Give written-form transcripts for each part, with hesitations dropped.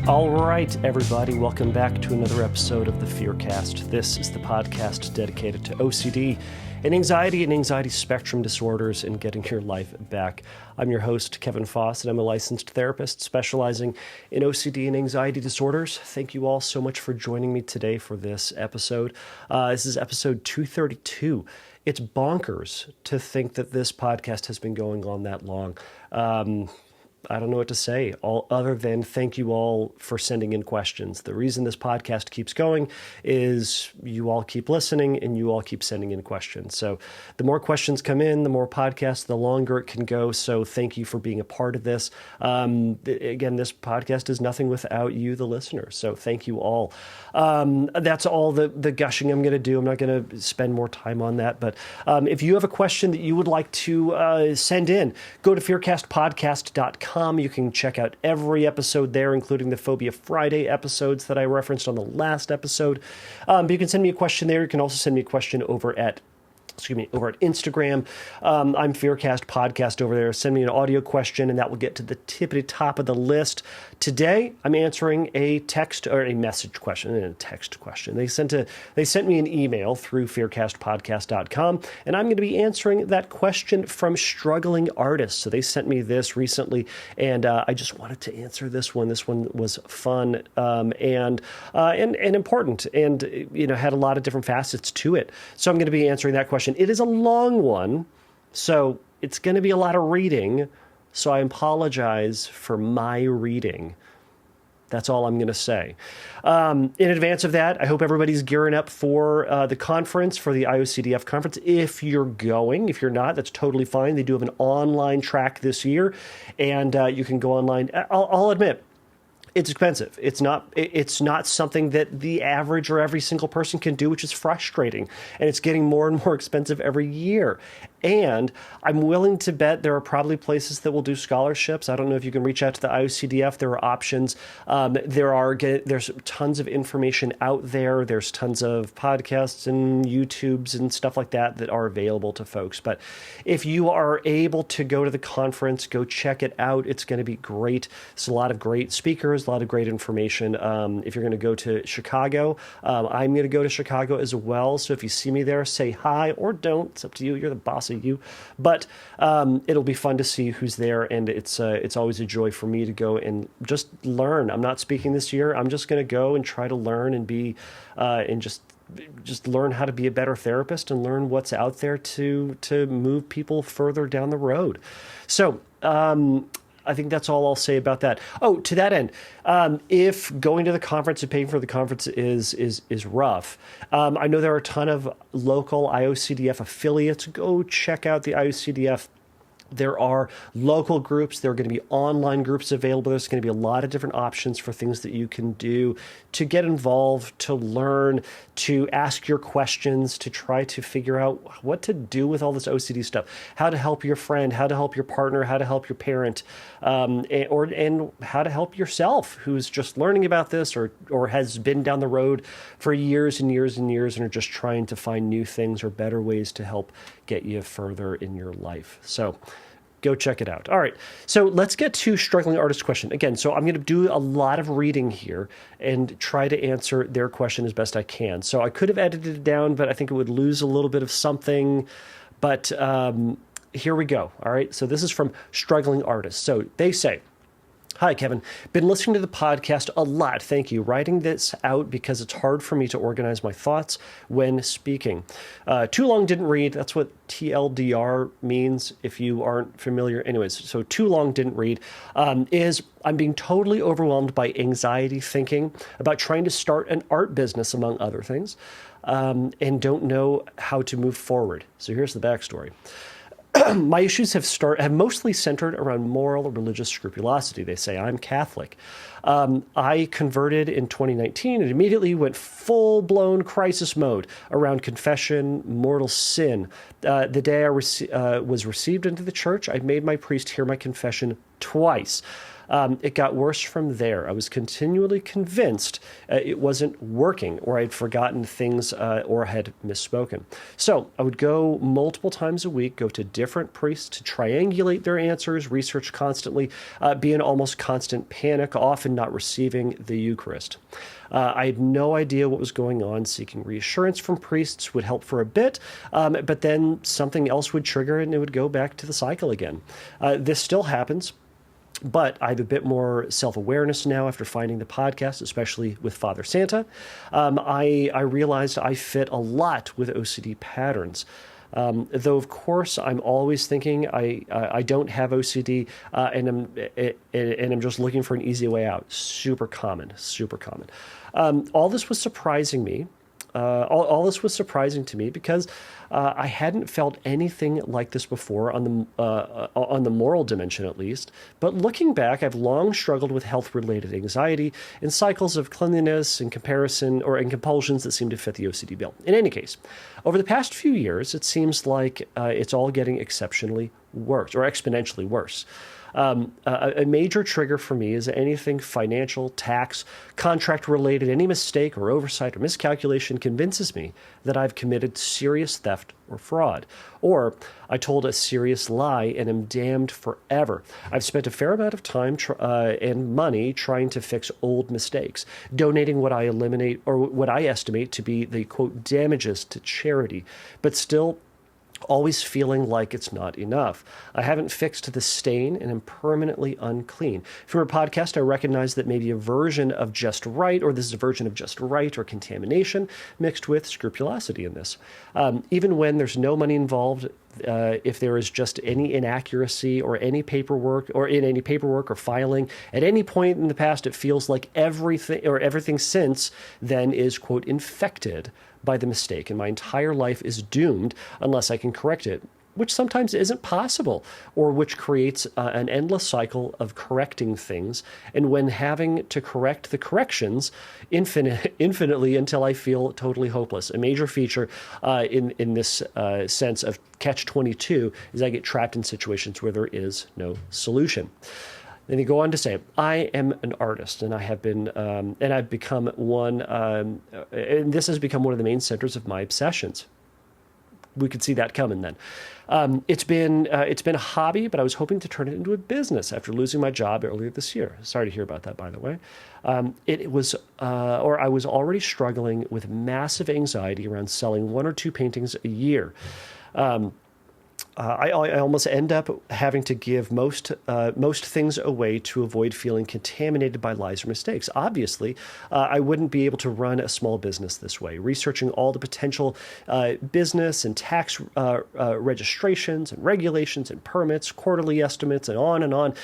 All right, everybody, welcome back to another episode of the Fearcast. This is the podcast dedicated to OCD and anxiety spectrum disorders and getting your life back. I'm your host, Kevin Foss, and I'm a licensed therapist specializing in OCD and anxiety disorders. Thank you all so much for joining me today for this episode. This is episode 232. It's bonkers to think that this podcast has been going on that long. I don't know what to say, other than thank you all for sending in questions. The reason this podcast keeps going is you all keep listening and you all keep sending in questions. So the more questions come in, the more podcasts, the longer it can go. So thank you for being a part of this. Again, this podcast is nothing without you, the listeners. So thank you all. That's all the gushing I'm going to do. I'm not going to spend more time on that. But if you have a question that you would like to send in, go to fearcastpodcast.com. You can check out every episode there, including the Phobia Friday episodes that I referenced on the last episode. But you can send me a question there. You can also send me a question over at Instagram. I'm Fearcast Podcast over there. Send me an audio question, and that will get to the tippity top of the list. Today, I'm answering a text or a message question and a text question. They sent me an email through fearcastpodcast.com, and I'm going to be answering that question from Struggling Artists. So they sent me this recently, and I just wanted to answer this one. This one was fun and important, and had a lot of different facets to it. So I'm going to be answering that question. It is a long one, so it's going to be a lot of reading, so I apologize for my reading. That's all I'm going to say. In advance of that, I hope everybody's gearing up for the conference, for the IOCDF conference. If you're going, if you're not, that's totally fine. They do have an online track this year, and you can go online. I'll admit, it's expensive. It's not something that the average or every single person can do, which is frustrating. And it's getting more and more expensive every year. And I'm willing to bet there are probably places that will do scholarships. I don't know if you can reach out to the IOCDF. There are options. There's tons of information out there. There's tons of podcasts and YouTubes and stuff like that are available to folks. But if you are able to go to the conference, go check it out. It's going to be great. It's a lot of great speakers, a lot of great information. If you're going to go to Chicago, I'm going to go to Chicago as well. So if you see me there, say hi or don't. It's up to you. You're the boss of you. But it'll be fun to see who's there, and it's always a joy for me to go and just learn. I'm not speaking this year. I'm just going to go and try to learn and be and just learn how to be a better therapist and learn what's out there to move people further down the road. So I think that's all I'll say about that. Oh, to that end, if going to the conference and paying for the conference is rough, I know there are a ton of local IOCDF affiliates. Go check out the IOCDF. There are local groups. There are going to be online groups available. There's going to be a lot of different options for things that you can do to get involved, to learn, to ask your questions, to try to figure out what to do with all this OCD stuff, how to help your friend, how to help your partner, how to help your parent, and how to help yourself who's just learning about this or has been down the road for years and years and years and are just trying to find new things or better ways to help get you further in your life. So go check it out. All right. So let's get to Struggling Artist question. Again, so I'm going to do a lot of reading here and try to answer their question as best I can. So I could have edited it down, but I think it would lose a little bit of something. But here we go. All right. So this is from Struggling Artist. So they say, "Hi, Kevin. Been listening to the podcast a lot. Thank you. Writing this out because it's hard for me to organize my thoughts when speaking. Too long didn't read." That's what TLDR means if you aren't familiar. Anyways, so too long didn't read is I'm being totally overwhelmed by anxiety thinking about trying to start an art business, among other things, and don't know how to move forward. So here's the backstory. My issues have mostly centered around moral or religious scrupulosity. They say I'm Catholic. I converted in 2019 and immediately went full-blown crisis mode around confession, mortal sin. The day I was received into the church, I made my priest hear my confession twice. It got worse from there. I was continually convinced it wasn't working, or I'd forgotten things or had misspoken. So I would go multiple times a week, go to different priests to triangulate their answers, research constantly, be in almost constant panic, often not receiving the Eucharist. I had no idea what was going on. Seeking reassurance from priests would help for a bit, but then something else would trigger and it would go back to the cycle again. This still happens. But I have a bit more self-awareness now after finding the podcast, especially with Father Santa. I realized I fit a lot with OCD patterns. Though, of course, I'm always thinking I don't have OCD and I'm just looking for an easy way out. Super common. All this was surprising me. All this was surprising to me because I hadn't felt anything like this before on the moral dimension, at least. But looking back, I've long struggled with health-related anxiety and cycles of cleanliness and comparison and compulsions that seem to fit the OCD bill. In any case, over the past few years, it seems like it's all getting exceptionally worse or exponentially worse. A major trigger for me is anything financial, tax, contract related, any mistake or oversight or miscalculation convinces me that I've committed serious theft or fraud, or I told a serious lie and am damned forever. I've spent a fair amount of time and money trying to fix old mistakes, donating what I estimate to be the quote damages to charity, but still always feeling like it's not enough. I haven't fixed the stain and am permanently unclean. From our podcast, I recognize that maybe a version of just right, or this is a version of just right or contamination mixed with scrupulosity in this. Even when there's no money involved, if there is just any inaccuracy or any paperwork or filing at any point in the past, it feels like everything since then is, quote, infected by the mistake, and my entire life is doomed unless I can correct it, which sometimes isn't possible, or which creates an endless cycle of correcting things, and when having to correct the corrections infinitely until I feel totally hopeless. A major feature in this sense of catch-22 is I get trapped in situations where there is no solution. Then you go on to say, I am an artist, and I have been, and I've become one, and this has become one of the main centers of my obsessions. We could see that coming then. It's been a hobby, but I was hoping to turn it into a business after losing my job earlier this year. Sorry to hear about that, by the way. I was already struggling with massive anxiety around selling 1 or 2 paintings a year. I almost end up having to give most things away to avoid feeling contaminated by lies or mistakes. Obviously, I wouldn't be able to run a small business this way. Researching all the potential business and tax registrations and regulations and permits, quarterly estimates, and on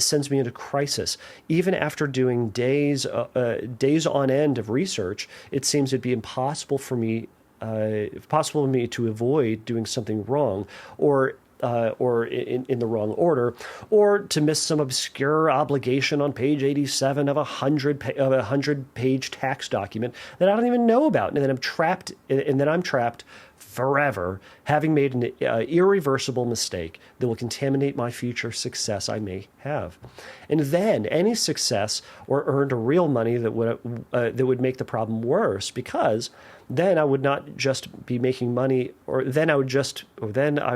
sends me into crisis. Even after doing days on end of research, it seems it'd be impossible for me to avoid doing something wrong, or in the wrong order, or to miss some obscure obligation on page 87 of a 100-page tax document that I don't even know about, and then I'm trapped forever, having made an irreversible mistake that will contaminate my future success I may have. And then any success or earned real money that would make the problem worse, because then I would not just be making money, then I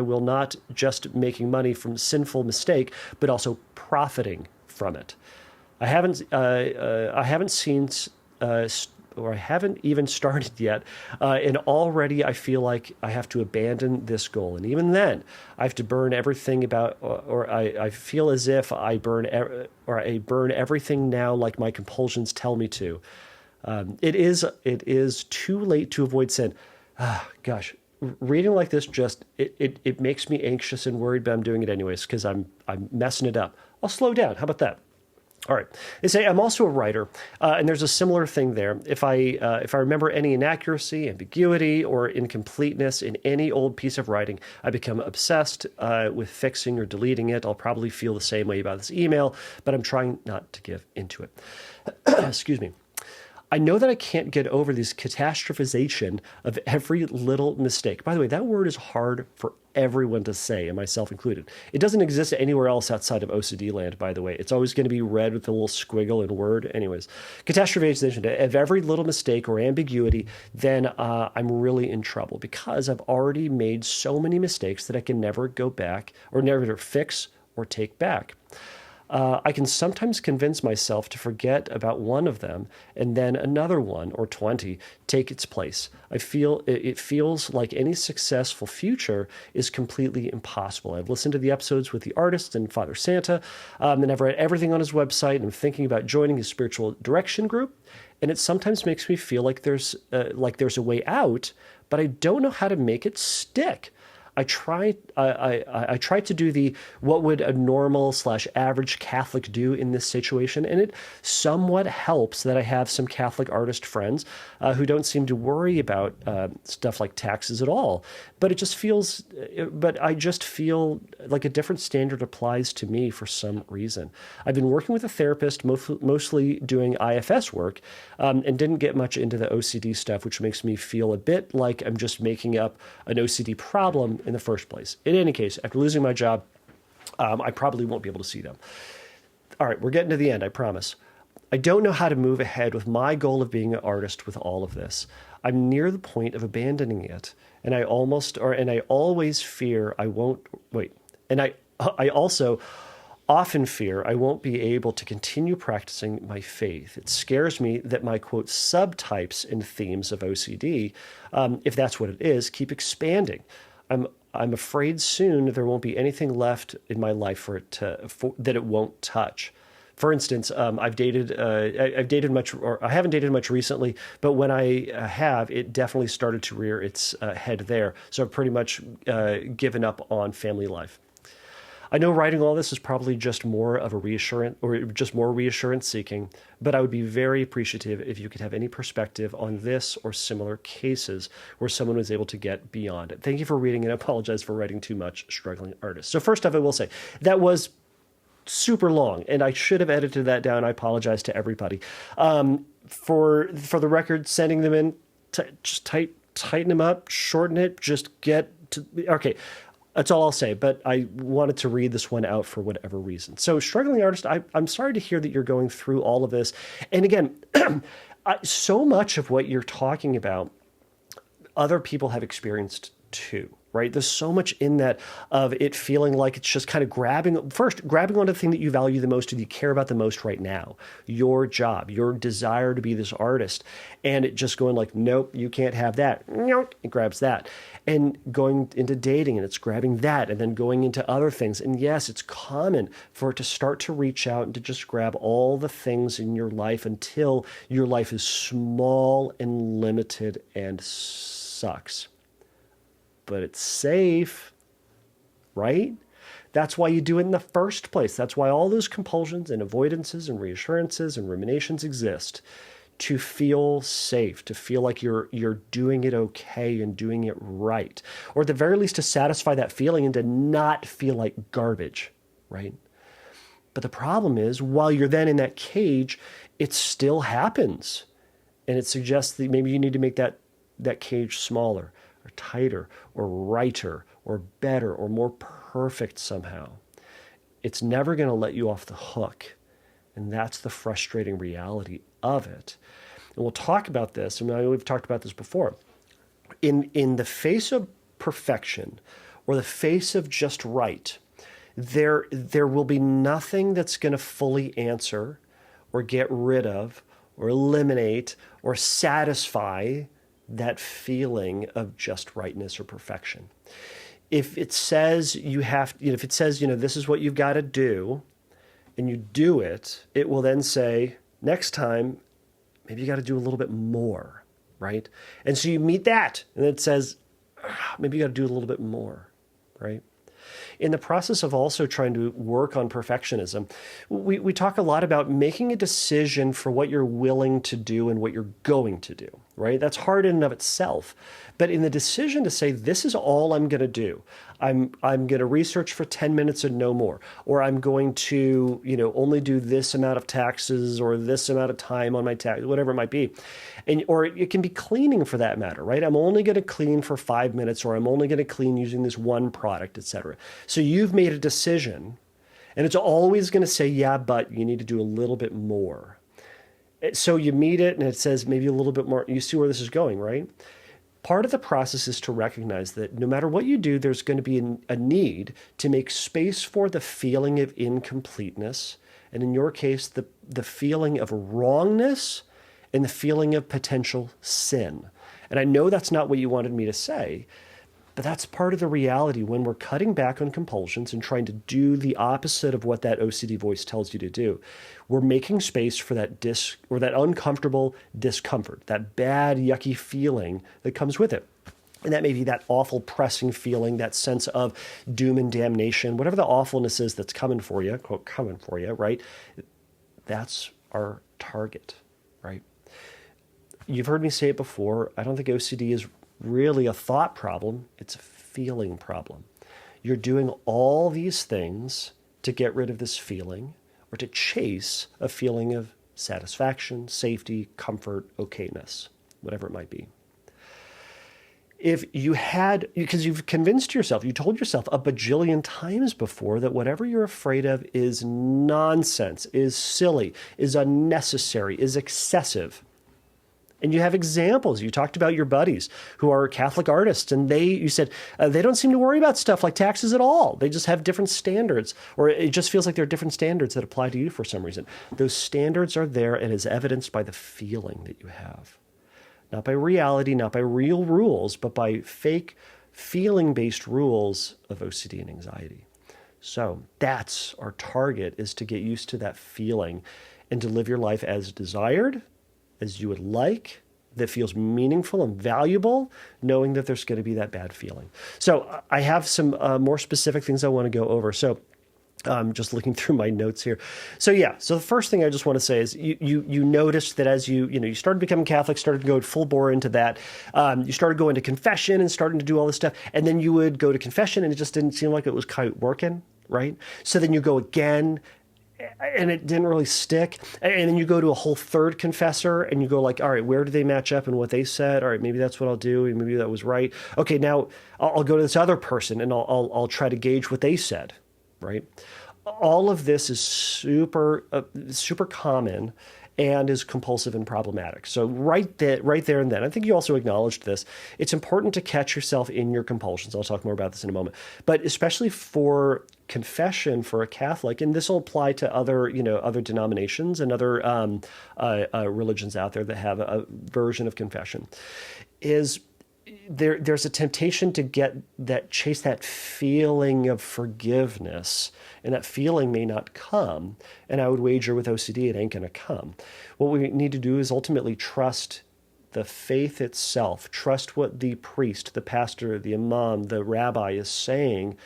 will not just making money from sinful mistake, but also profiting from it. I haven't even started yet, and already I feel like I have to abandon this goal. And even then, I have to burn everything I feel as if I burn everything now, like my compulsions tell me to. It is too late to avoid sin. Gosh, reading like this it makes me anxious and worried, but I'm doing it anyways because I'm messing it up. I'll slow down. How about that? All right. They say I'm also a writer, and there's a similar thing there. If I remember any inaccuracy, ambiguity, or incompleteness in any old piece of writing, I become obsessed with fixing or deleting it. I'll probably feel the same way about this email, but I'm trying not to give into it. Excuse me. I know that I can't get over this catastrophization of every little mistake. By the way, that word is hard for everyone to say, and myself included. It doesn't exist anywhere else outside of OCD land, by the way. It's always going to be read with a little squiggle in Word. Anyways, catastrophization of every little mistake or ambiguity, then I'm really in trouble because I've already made so many mistakes that I can never go back or never fix or take back. I can sometimes convince myself to forget about one of them and then another one or 20 take its place. It feels like any successful future is completely impossible. I've listened to the episodes with the artist and Father Santa, and I've read everything on his website, and I'm thinking about joining his spiritual direction group. And it sometimes makes me feel like there's a way out, but I don't know how to make it stick. I try to do the what would a normal / average Catholic do in this situation, and it somewhat helps that I have some Catholic artist friends who don't seem to worry about stuff like taxes at all. But I just feel like a different standard applies to me for some reason. I've been working with a therapist, mostly doing IFS work, and didn't get much into the OCD stuff, which makes me feel a bit like I'm just making up an OCD problem in the first place. In any case, after losing my job, I probably won't be able to see them. All right, we're getting to the end, I promise. I don't know how to move ahead with my goal of being an artist with all of this. I'm near the point of abandoning it, and I always fear I won't wait. And I also often fear I won't be able to continue practicing my faith. It scares me that my, quote, subtypes and themes of OCD, if that's what it is, keep expanding. I'm afraid soon there won't be anything left in my life that it won't touch. For instance, I haven't dated much recently, but when I have, it definitely started to rear its head there. So I've pretty much given up on family life. I know writing all this is probably just more reassurance seeking, but I would be very appreciative if you could have any perspective on this or similar cases where someone was able to get beyond it. Thank you for reading, and I apologize for writing too much, struggling artist. So first off, I will say that was super long, and I should have edited that down. I apologize to everybody. For the record, sending them in, just tighten them up, shorten it, just get to, okay. That's all I'll say, but I wanted to read this one out for whatever reason. So, struggling artist, I'm sorry to hear that you're going through all of this. And again, so much of what you're talking about, other people have experienced too, right? There's so much in that of it feeling like it's just kind of grabbing onto the thing that you value the most, or that you care about the most right now, your job, your desire to be this artist, and it just going like, nope, you can't have that. Nope, it grabs that. And going into dating, and it's grabbing that, and then going into other things. And yes, it's common for it to start to reach out and to just grab all the things in your life until your life is small and limited and sucks. But it's safe, right? That's why you do it in the first place. That's why all those compulsions and avoidances and reassurances and ruminations exist. To feel safe, to feel like you're doing it okay and doing it right. Or at the very least to satisfy that feeling and to not feel like garbage, right? But the problem is, while you're then in that cage, it still happens. And it suggests that maybe you need to make that cage smaller, or tighter, or righter, or better, or more perfect somehow. It's never going to let you off the hook. And that's the frustrating reality of it. And we'll talk about this, and I know we've talked about this before. In the face of perfection, or the face of just right, there will be nothing that's going to fully answer, or get rid of, or eliminate, or satisfy that feeling of just rightness or perfection. If it says this is what you've got to do, and you do it, it will then say, next time, maybe you got to do a little bit more, right? And so you meet that, and it says, maybe you got to do a little bit more, right? In the process of also trying to work on perfectionism, we talk a lot about making a decision for what you're willing to do and what you're going to do. right? That's hard in and of itself. But in the decision to say, this is all I'm going to do, I'm going to research for 10 minutes and no more, or I'm going to, only do this amount of taxes or this amount of time on my tax, whatever it might be. Or it can be cleaning for that matter, right? I'm only going to clean for 5 minutes, or I'm only going to clean using this one product, etc. So you've made a decision, and it's always going to say, yeah, but you need to do a little bit more. So you meet it and it says maybe a little bit more. You see where this is going, right? Part of the process is to recognize that no matter what you do, there's going to be a need to make space for the feeling of incompleteness. And in your case, the feeling of wrongness and the feeling of potential sin. And I know that's not what you wanted me to say, but that's part of the reality when we're cutting back on compulsions and trying to do the opposite of what that OCD voice tells you to do. We're making space for that that uncomfortable discomfort, that bad, yucky feeling that comes with it. And that may be that awful pressing feeling, that sense of doom and damnation, whatever the awfulness is that's coming for you, quote, coming for you, right? That's our target, right? You've heard me say it before. I don't think OCD is really a thought problem. It's a feeling problem. You're doing all these things to get rid of this feeling or to chase a feeling of satisfaction, safety, comfort, okayness, whatever it might be. If you had, because you've convinced yourself, you told yourself a bajillion times before that whatever you're afraid of is nonsense, is silly, is unnecessary, is excessive. And you have examples. You talked about your buddies who are Catholic artists, and you said they don't seem to worry about stuff like taxes at all. They just have different standards, or it just feels like there are different standards that apply to you for some reason. Those standards are there and is evidenced by the feeling that you have. Not by reality, not by real rules, but by fake feeling-based rules of OCD and anxiety. So that's our target, is to get used to that feeling and to live your life as desired, as you would like, that feels meaningful and valuable, knowing that there's going to be that bad feeling. So I have some more specific things I want to go over. So just looking through my notes here. So the first thing I just want to say is you noticed that as you started becoming Catholic, started to go full bore into that, you started going to confession and starting to do all this stuff, and then you would go to confession and it just didn't seem like it was quite working, right? So then you go again, and it didn't really stick. And then you go to a whole third confessor and you go like, all right, where do they match up in what they said? All right, maybe that's what I'll do. And maybe that was right. Okay, now I'll go to this other person and I'll try to gauge what they said, right? All of this is super common and is compulsive and problematic. So right there and then, I think you also acknowledged this, it's important to catch yourself in your compulsions. I'll talk more about this in a moment. But especially for confession for a Catholic, and this will apply to other denominations and other religions out there that have a version of confession, is there's a temptation to chase that feeling of forgiveness, and that feeling may not come. And I would wager with OCD, it ain't going to come. What we need to do is ultimately trust the faith itself, trust what the priest, the pastor, the imam, the rabbi is saying,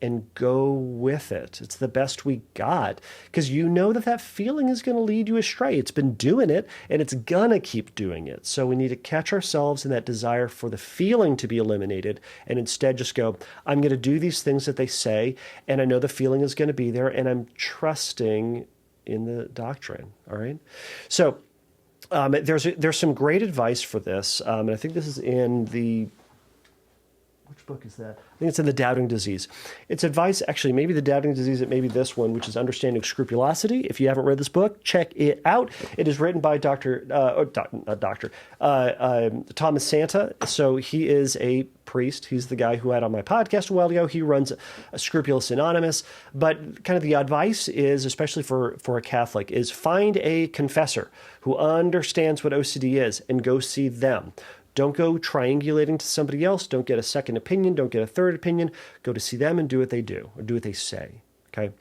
and go with it. It's the best we got, because you know that feeling is going to lead you astray. It's been doing it, and it's going to keep doing it. So we need to catch ourselves in that desire for the feeling to be eliminated, and instead just go, I'm going to do these things that they say, and I know the feeling is going to be there, and I'm trusting in the doctrine, all right? So there's some great advice for this, and I think this is in the... Which book is that? I think it's in The Doubting Disease. It's advice, actually, maybe The Doubting Disease, it may be this one, which is Understanding Scrupulosity. If you haven't read this book, check it out. It is written by Thomas Santa. So he is a priest. He's the guy who I had on my podcast a while ago. He runs a Scrupulous Anonymous. But kind of the advice is, especially for a Catholic, is find a confessor who understands what OCD is and go see them. Don't go triangulating to somebody else. Don't get a second opinion. Don't get a third opinion. Go to see them and do what they do or do what they say. Okay,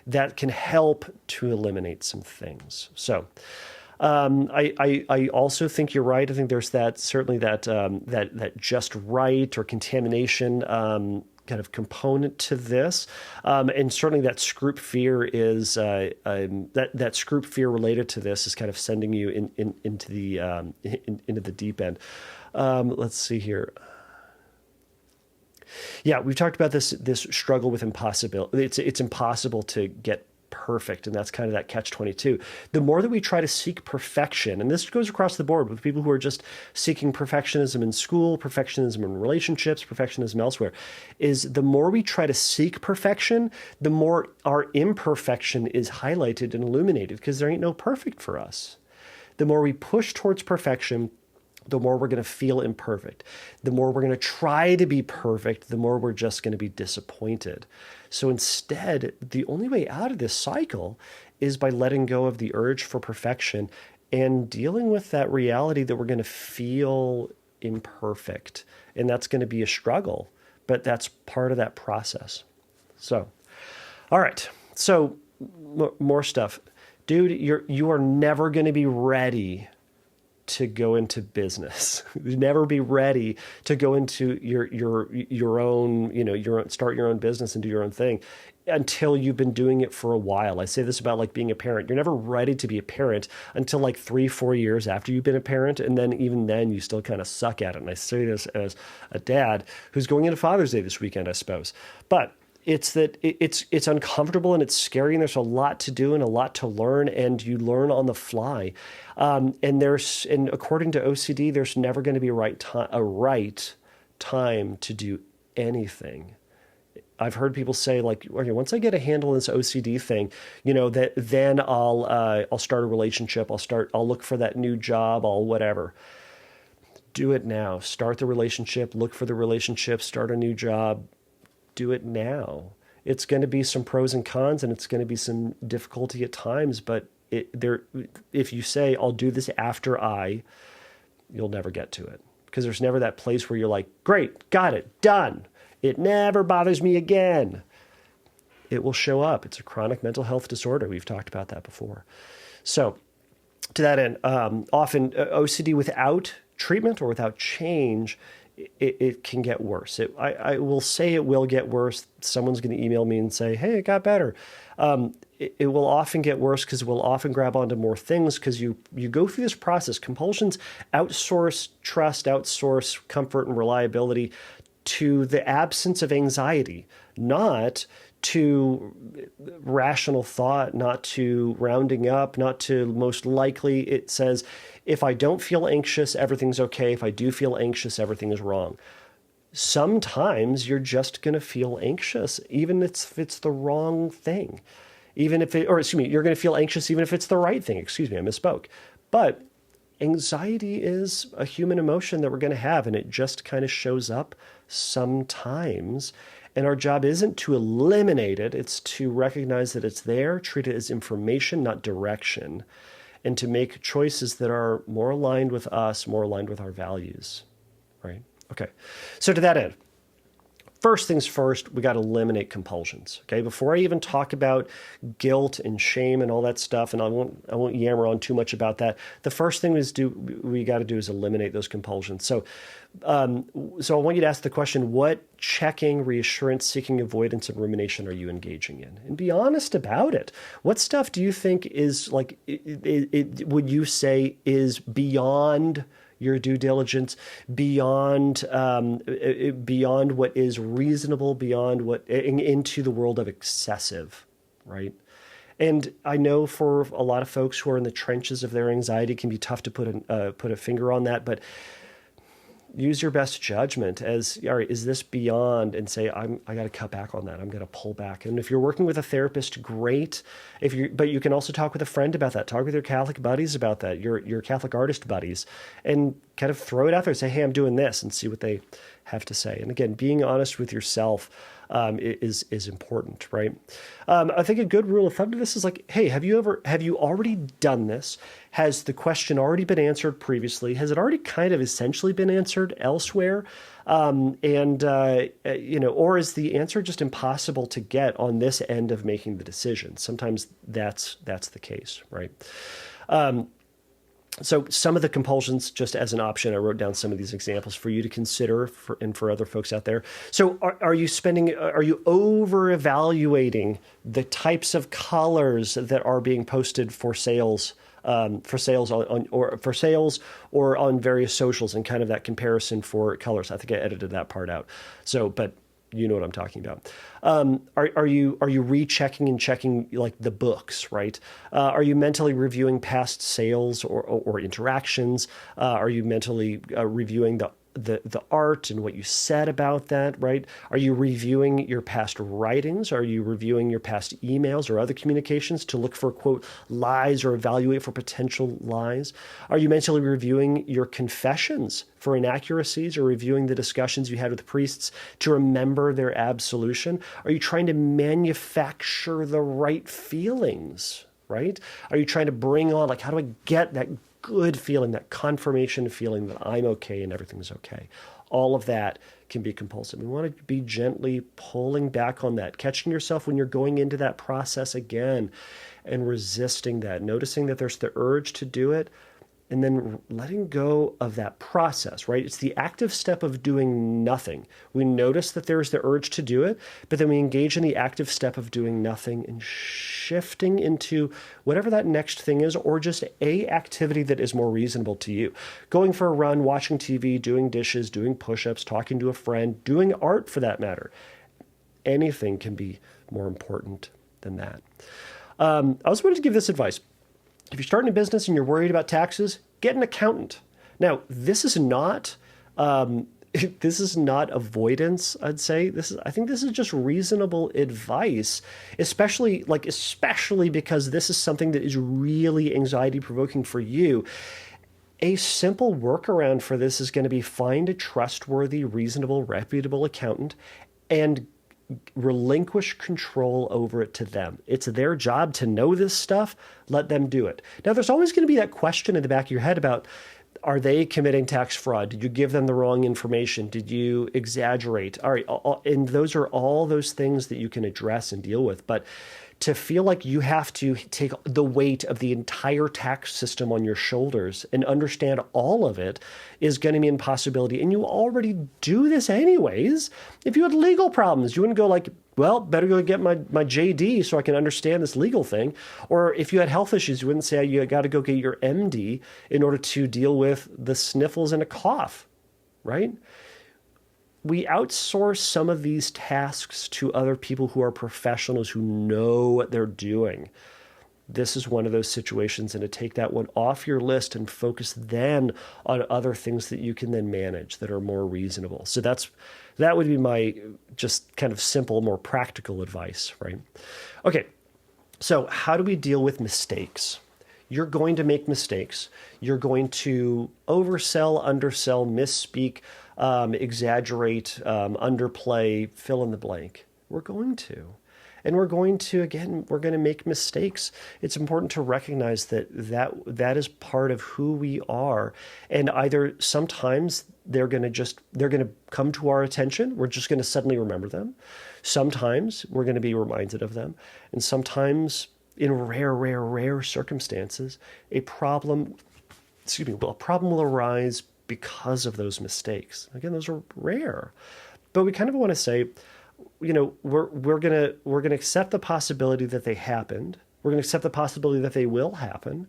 that can help to eliminate some things. So, I also think you're right. I think there's certainly that just right or contamination kind of component to this, and certainly that scrup fear is that scrup fear related to this is kind of sending you into the deep end. Let's see here. Yeah, we've talked about this struggle with impossibility. It's impossible to get perfect, and that's kind of that catch-22. The more that we try to seek perfection, and this goes across the board with people who are just seeking perfectionism in school, perfectionism in relationships, perfectionism elsewhere, is the more we try to seek perfection, the more our imperfection is highlighted and illuminated, because there ain't no perfect for us. The more we push towards perfection, the more we're going to feel imperfect. The more we're going to try to be perfect, the more we're just going to be disappointed. So instead, the only way out of this cycle is by letting go of the urge for perfection and dealing with that reality that we're going to feel imperfect. And that's going to be a struggle, but that's part of that process. So, all right. So more stuff. Dude, you are never going to be ready to go into business. Never be ready to go into your own, start your own business and do your own thing until you've been doing it for a while. I say this about like being a parent. You're never ready to be a parent until like 3-4 years after you've been a parent. And then even then you still kind of suck at it. And I say this as a dad who's going into Father's Day this weekend, I suppose. But it's that it's uncomfortable and it's scary, and there's a lot to do and a lot to learn, and you learn on the fly. And according to OCD, there's never going to be a right time to do anything. I've heard people say like, okay, once I get a handle on this OCD thing, then I'll start a relationship. I'll look for that new job. I'll whatever. Do it now. Start the relationship. Look for the relationship. Start a new job. Do it now. It's going to be some pros and cons, and it's going to be some difficulty at times, but if you say, I'll do this after you'll never get to it, because there's never that place where you're like, great, got it, done. It never bothers me again. It will show up. It's a chronic mental health disorder. We've talked about that before. So to that end, often OCD without treatment or without change, it can get worse. I will say it will get worse. Someone's going to email me and say, hey, it got better. It will often get worse because we'll often grab onto more things because you go through this process. Compulsions outsource trust, outsource comfort and reliability to the absence of anxiety, not to rational thought, not to rounding up, not to most likely. It says, if I don't feel anxious, everything's okay. If I do feel anxious, everything is wrong. Sometimes you're just going to feel anxious, even if it's the wrong thing. You're going to feel anxious even if it's the right thing. Excuse me, I misspoke. But anxiety is a human emotion that we're going to have, and it just kind of shows up sometimes. And our job isn't to eliminate it. It's to recognize that it's there, treat it as information, not direction, and to make choices that are more aligned with us, more aligned with our values, right? Okay, so to that end, first things first, we got to eliminate compulsions, okay? Before I even talk about guilt and shame and all that stuff, and I won't yammer on too much about that, the first thing we got to do is eliminate those compulsions. So I want you to ask the question, what checking, reassurance, seeking, avoidance, and rumination are you engaging in? And be honest about it. What stuff do you think is like, would you say is beyond your due diligence, beyond what is reasonable, beyond what into the world of excessive, right? And I know for a lot of folks who are in the trenches of their anxiety, it can be tough to put a finger on that, but use your best judgment as, all right, is this beyond, and say, I got to cut back on that. I'm going to pull back. And if you're working with a therapist, great. But you can also talk with a friend about that. Talk with your Catholic buddies about that, your Catholic artist buddies, and kind of throw it out there. Say, hey, I'm doing this, and see what they have to say. And again, being honest with yourself is important, right? I think a good rule of thumb to this is like, hey, have you already done this? Has the question already been answered previously? Has it already kind of essentially been answered elsewhere? Or is the answer just impossible to get on this end of making the decision? Sometimes that's the case, right? So some of the compulsions, just as an option, I wrote down some of these examples for you to consider and for other folks out there. So are you over evaluating the types of colors that are being posted for sales, for sales or on various socials, and kind of that comparison for colors? I think I edited that part out. So, but you know what I'm talking about. Are you rechecking and checking like the books, right? Are you mentally reviewing past sales or interactions? Are you mentally reviewing the art and what you said about that, right? Are you reviewing your past writings? Are you reviewing your past emails or other communications to look for, quote, lies or evaluate for potential lies? Are you mentally reviewing your confessions for inaccuracies or reviewing the discussions you had with priests to remember their absolution? Are you trying to manufacture the right feelings, right? Are you trying to bring on, like, how do I get that good feeling, that confirmation feeling that I'm okay and everything's okay? All of that can be compulsive. We want to be gently pulling back on that, catching yourself when you're going into that process again and resisting that, noticing that there's the urge to do it, and then letting go of that process, right? It's the active step of doing nothing. We notice that there's the urge to do it, but then we engage in the active step of doing nothing and shifting into whatever that next thing is, or just a activity that is more reasonable to you. Going for a run, watching TV, doing dishes, doing push-ups, talking to a friend, doing art for that matter. Anything can be more important than that. I also wanted to give this advice. If you're starting a business and you're worried about taxes, get an accountant. Now, this is not avoidance, I'd say. I think this is just reasonable advice, especially because this is something that is really anxiety provoking for you. A simple workaround for this is going to be find a trustworthy, reasonable, reputable accountant and relinquish control over it to them. It's their job to know this stuff. Let them do it. Now, there's always going to be that question in the back of your head about, are they committing tax fraud? Did you give them the wrong information? Did you exaggerate? All right. And those are all those things that you can address and deal with. But to feel like you have to take the weight of the entire tax system on your shoulders and understand all of it is going to be an impossibility. And you already do this anyways. If you had legal problems, you wouldn't go like, well, better go get my JD so I can understand this legal thing. Or if you had health issues, you wouldn't say you got to go get your MD in order to deal with the sniffles and a cough, right? We outsource some of these tasks to other people who are professionals who know what they're doing. This is one of those situations, and to take that one off your list and focus then on other things that you can then manage that are more reasonable. So that would be my just kind of simple, more practical advice, right? Okay, so how do we deal with mistakes? You're going to make mistakes. You're going to oversell, undersell, misspeak, exaggerate, underplay, fill in the blank. We're going to. And we're going to make mistakes. It's important to recognize that is part of who we are. And either sometimes they're going to come to our attention. We're just going to suddenly remember them. Sometimes we're going to be reminded of them. And sometimes, in rare circumstances, a problem will arise because of those mistakes. Again, those are rare. But we kind of want to say, we're gonna accept the possibility that they happened. We're gonna accept the possibility that they will happen,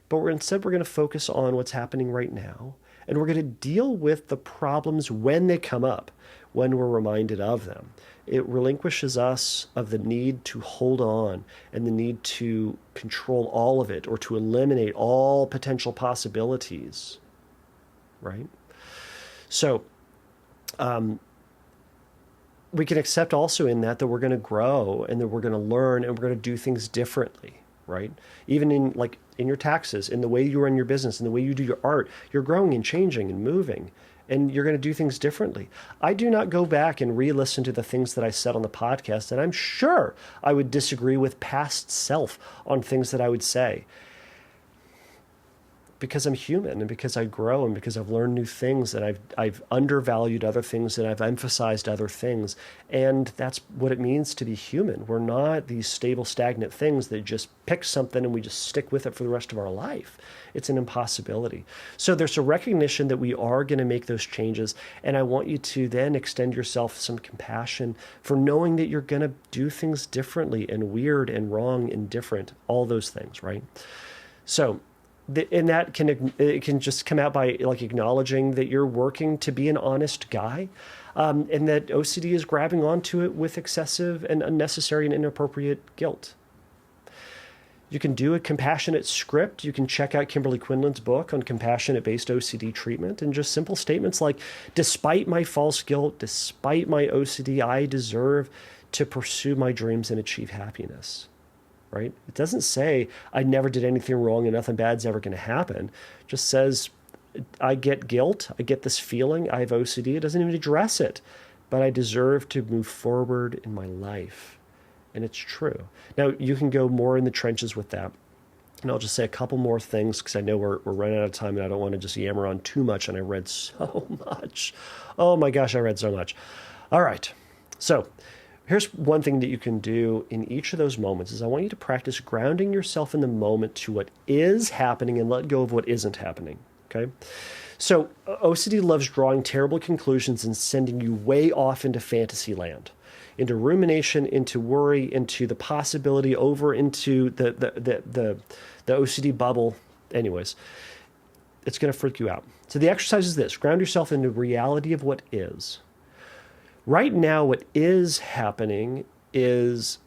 but we're gonna focus on what's happening right now, and we're gonna deal with the problems when they come up, when we're reminded of them. It relinquishes us of the need to hold on and the need to control all of it or to eliminate all potential possibilities, right? So, we can accept also in that we're going to grow and that we're going to learn and we're going to do things differently, right? Even in your taxes, in the way you run your business, in the way you do your art, you're growing and changing and moving, and you're going to do things differently. I do not go back and re-listen to the things that I said on the podcast, and I'm sure I would disagree with past self on things that I would say. because I'm human and because I grow and because I've learned new things and I've undervalued other things and I've emphasized other things. And that's what it means to be human. We're not these stable, stagnant things that just pick something and we just stick with it for the rest of our life. It's an impossibility. So there's a recognition that we are going to make those changes. And I want you to then extend yourself some compassion for knowing that you're going to do things differently and weird and wrong and different, all those things, right? So, and that can just come out by like acknowledging that you're working to be an honest guy, and that OCD is grabbing onto it with excessive and unnecessary and inappropriate guilt. You can do a compassionate script. You can check out Kimberly Quinlan's book on compassionate-based OCD treatment, and just simple statements like, despite my false guilt, despite my OCD, I deserve to pursue my dreams and achieve happiness. Right? It doesn't say I never did anything wrong and nothing bad's ever going to happen. It just says I get guilt. I get this feeling. I have OCD. It doesn't even address it, but I deserve to move forward in my life. And it's true. Now, you can go more in the trenches with that. And I'll just say a couple more things because I know we're running out of time and I don't want to just yammer on too much. And I read so much. Oh my gosh, I read so much. All right. So here's one thing that you can do in each of those moments is I want you to practice grounding yourself in the moment to what is happening and let go of what isn't happening, okay? So OCD loves drawing terrible conclusions and sending you way off into fantasy land, into rumination, into worry, into the possibility, over into the OCD bubble. Anyways, it's going to freak you out. So the exercise is this: ground yourself in the reality of what is. Right now, what is happening is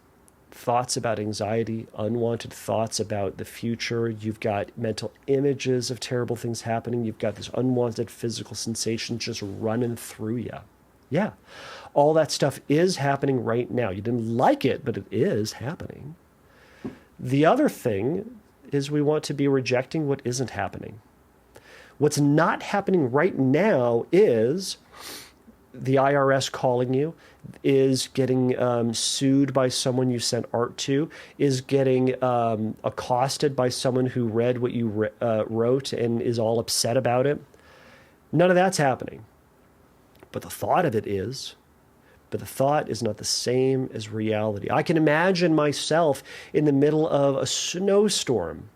thoughts about anxiety, unwanted thoughts about the future. You've got mental images of terrible things happening. You've got this unwanted physical sensation just running through you. Yeah, all that stuff is happening right now. You didn't like it, but it is happening. The other thing is we want to be rejecting what isn't happening. What's not happening right now is the IRS calling you, is getting sued by someone you sent art to, is getting accosted by someone who read what you wrote and is all upset about it. None of that's happening. But the thought of it is. But the thought is not the same as reality. I can imagine myself in the middle of a snowstorm,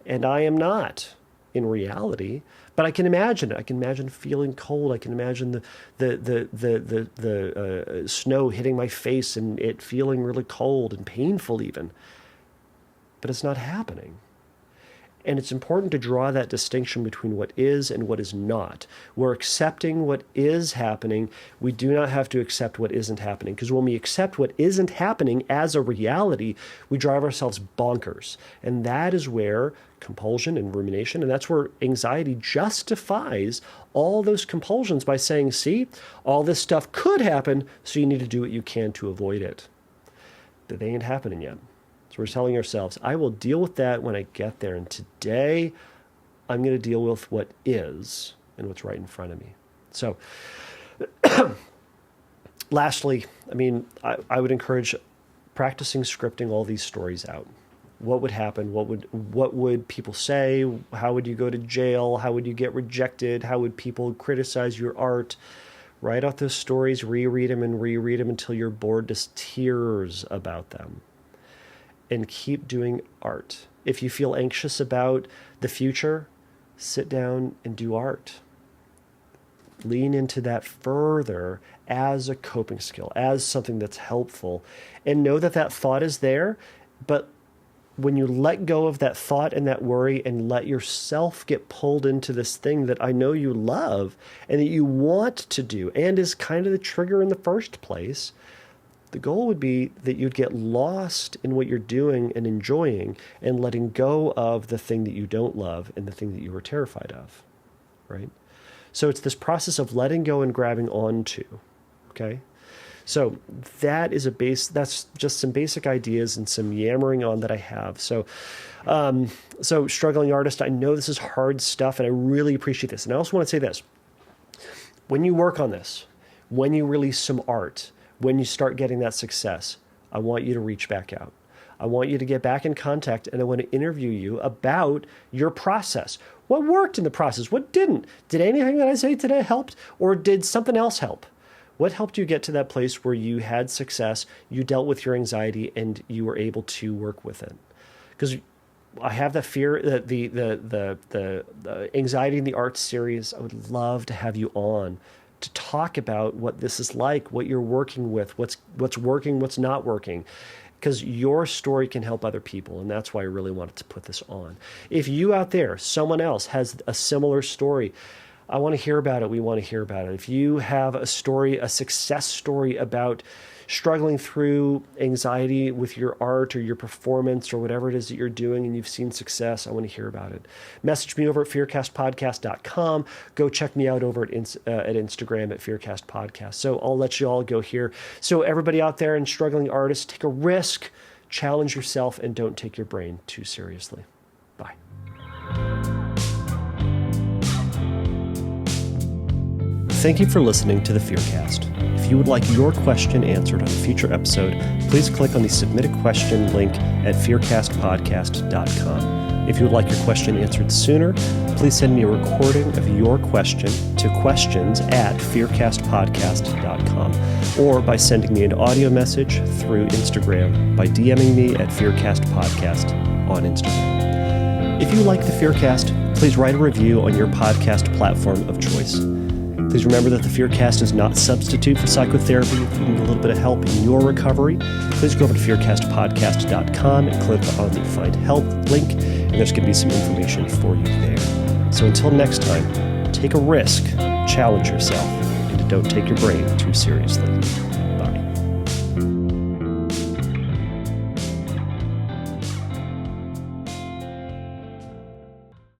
and I am not in reality. But I can imagine it. I can imagine feeling cold. I can imagine the snow hitting my face and it feeling really cold and painful even. But it's not happening. And it's important to draw that distinction between what is and what is not. We're accepting what is happening. We do not have to accept what isn't happening. Because when we accept what isn't happening as a reality, we drive ourselves bonkers. And that is where compulsion and rumination, and that's where anxiety justifies all those compulsions by saying, see, all this stuff could happen, so you need to do what you can to avoid it. But they ain't happening yet. So we're telling ourselves, I will deal with that when I get there. And today, I'm going to deal with what is and what's right in front of me. So lastly, I would encourage practicing scripting all these stories out. What would happen? What would people say? How would you go to jail? How would you get rejected? How would people criticize your art? Write out those stories, reread them until you're bored to tears about them. And keep doing art. If you feel anxious about the future, sit down and do art. Lean into that further as a coping skill, as something that's helpful. And know that that thought is there, but when you let go of that thought and that worry and let yourself get pulled into this thing that I know you love and that you want to do and is kind of the trigger in the first place, the goal would be that you'd get lost in what you're doing and enjoying and letting go of the thing that you don't love and the thing that you were terrified of, right? So it's this process of letting go and grabbing onto, okay? So that's just some basic ideas and some yammering on that I have. So struggling artist, I know this is hard stuff and I really appreciate this. And I also want to say this, when you work on this, when you release some art, when you start getting that success, I want you to reach back out. I want you to get back in contact, and I want to interview you about your process. What worked in the process? What didn't? Did anything that I say today helped, or did something else help? What helped you get to that place where you had success, you dealt with your anxiety, and you were able to work with it? Because I have that fear that the anxiety in the arts series, I would love to have you on to talk about what this is like, what you're working with, what's working, what's not working, because your story can help other people, and that's why I really wanted to put this on. If you out there, someone else has a similar story, I want to hear about it. We want to hear about it. If you have a story, a success story about struggling through anxiety with your art or your performance or whatever it is that you're doing and you've seen success, I want to hear about it. Message me over at fearcastpodcast.com. Go check me out over at Instagram at fearcastpodcast. So I'll let you all go here. So everybody out there and struggling artists, take a risk, challenge yourself, and don't take your brain too seriously. Bye. Thank you for listening to the Fearcast. If you would like your question answered on a future episode, please click on the Submit a Question link at fearcastpodcast.com. If you would like your question answered sooner, please send me a recording of your question to questions@fearcastpodcast.com or by sending me an audio message through Instagram by DMing me at fearcastpodcast on Instagram. If you like the Fearcast, please write a review on your podcast platform of choice. Please remember that the Fearcast is not a substitute for psychotherapy. If you need a little bit of help in your recovery, please go over to fearcastpodcast.com and click on the Find Help link, and there's going to be some information for you there. So until next time, take a risk, challenge yourself, and don't take your brain too seriously.